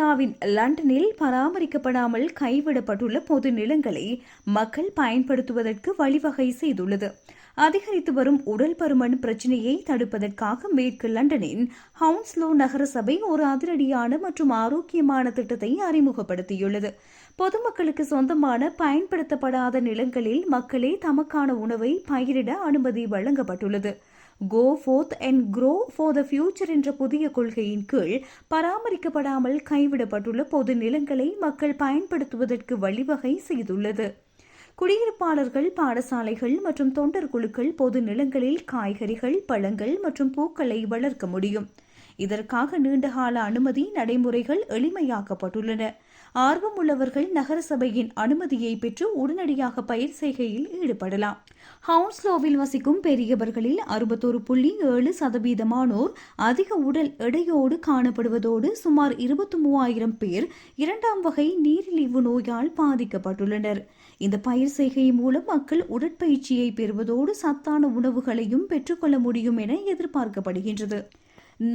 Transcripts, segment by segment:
ஆஸ்திரேலியாவின் லண்டனில் பராமரிக்கப்படாமல் கைவிடப்பட்டுள்ள பொது நிலங்களை மக்கள் பயன்படுத்துவதற்கு வழிவகை செய்துள்ளது. அதிகரித்து வரும் உடல் பருமன் பிரச்சினையை தடுப்பதற்காக மேற்கு லண்டனின் ஹவுன்ஸ்லோ நகர சபை ஒரு அதிரடியான மற்றும் ஆரோக்கியமான திட்டத்தை அறிமுகப்படுத்தியுள்ளது. பொதுமக்களுக்கு சொந்தமான பயன்படுத்தப்படாத நிலங்களில் மக்களே தமக்கான உணவை பயிரிட அனுமதி வழங்கப்பட்டுள்ளது. Go forth and grow for the future என்ற புதிய கொள்கையின் கீழ் பராமரிக்கப்படாமல் கைவிடப்பட்டுள்ள பொது நிலங்களை மக்கள் பயன்படுத்துவதற்கு வழிவகை செய்துள்ளது. குடியிருப்பாளர்கள், பாடசாலைகள் மற்றும் தொண்டர் குழுக்கள் பொது நிலங்களில் காய்கறிகள், பழங்கள் மற்றும் பூக்களை வளர்க்க முடியும். இதற்காக நீண்டகால அனுமதி நடைமுறைகள் எளிமையாக்கப்பட்டுள்ளன. ஆர்வமுள்ளவர்கள் நகரசபையின் அனுமதியை பெற்று உடனடியாக பயிர் செய்கையில் ஈடுபடலாம். ஹவுன்ஸ்லோவில் வசிக்கும் பெரியவர்களில் 61.7% அதிக உடல் எடையோடு காணப்படுவதோடு சுமார் 23,000 பேர் 2ஆம் வகை நீரிழிவு நோயால் பாதிக்கப்பட்டுள்ளனர். இந்த பயிர் செய்கை மூலம் மக்கள் உடற்பயிற்சியை பெறுவதோடு சத்தான உணவுகளையும் பெற்றுக்கொள்ள முடியும் என எதிர்பார்க்கப்படுகின்றது.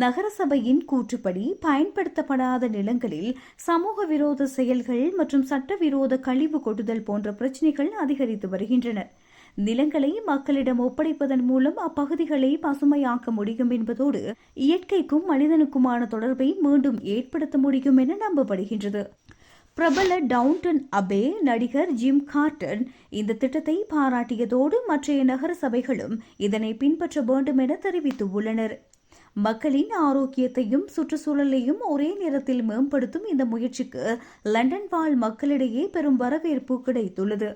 நகரசபையின் கூற்றுப்படி பயன்படுத்தப்படாத நிலங்களில் சமூக விரோத செயல்கள் மற்றும் சட்டவிரோத கழிவு கொட்டுதல் போன்ற பிரச்சினைகள் அதிகரித்து வருகின்றன. நிலங்களை மக்களிடம் ஒப்படைப்பதன் மூலம் அப்பகுதிகளை பசுமையாக்க முடியும் என்பதோடு இயற்கைக்கும் மனிதனுக்குமான தொடர்பை மீண்டும் ஏற்படுத்த முடியும் என நம்பப்படுகின்றது. பிரபல டவுன்டன் அபே நடிகர் ஜிம் கார்டன் இந்த திட்டத்தை பாராட்டியதோடு மற்றைய நகர சபைகளும் இதனை பின்பற்ற வேண்டும் என தெரிவித்துள்ளனர். மக்களின் ஆரோக்கியத்தையும் சுற்றுச்சூழலையும் ஒரே நேரத்தில் மேம்படுத்தும் இந்த முயற்சிக்கு லண்டன் வாழ் மக்களிடையே பெரும் வரவேற்பு கிடைத்துள்ளது.